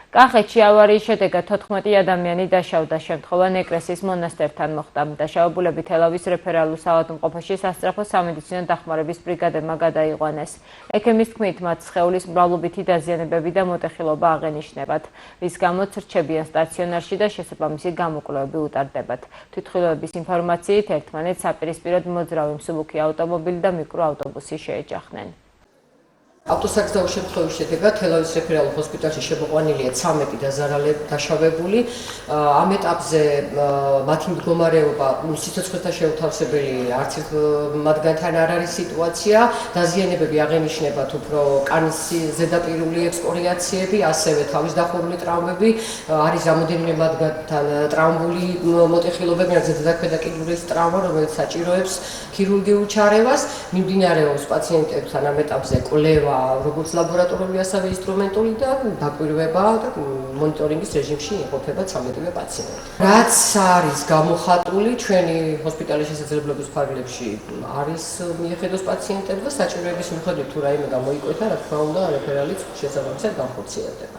კახეთში ავარიის შედეგად 14 ადამიანი დაშავდა. შემთხვევა ნეკრესის მონასტერთან მოხდა. დაშავებულები თელავის რეფერალურ საავადმყოფოში სასწრაფო სამედიცინო დახმარების ბრიგადებმა გადაიყვანეს. ექიმის თქმით, მათ სხეულის მრავლობითი დაზიანებები და მოტეხილობა აღენიშნებათ, რის გამოც რჩებიან სტაციონარში და შესაბამისი გამოკვლევები უტარდებათ. თვითმხილველების ინფორმაციით, ერთმანეთს საპირისპიროდ მოძრავი მსუბუქი ავტომობილი და მიკროავტობუსი შეეჯახნენ. ავტოსაგზაო შემთხვევის შედეგად თელავის რეფერალურ ჰოსპიტალში შემოყვანილია 13 დაშავებული. ამ ეტაპზე მათი მდგომარეობა სიცოცხლეთან შეუთავსებელი არც ერთ მათგანთან არ არის სიტუაცია. დაზიანებები აღენიშნებათ უფრო კანის ზედაპირული ექსკორიაციები, ასევე თავის დახურული ტრავმები. არის რამოდენიმე მათგანთან ტრავმული მოტეხილობები, ზედა და ქვედა კიდურის ტრავმა, რომელიც საჭიროებს ქირურგიულ ჩარევას. მიმდინარეობს პაციენტებთან ამ ეტაპზე კვლევა როგორც ლაბორატორიული, ასევე ინსტრუმენტული და დაკვირვება და მონიტორინგის რეჟიმში იმყოფება 13 პაციენტი. რაც არის გამოხატული ჩვენი ჰოსპიტალის შესაძლებლობის ფარგლებში არის მიეხედოს პაციენტებს და საჭიროების მიხედვით თუ რაიმე გამოიკვეთა, რა თქმა უნდა, რეფერალიც შესაბამისად განხორციელდება.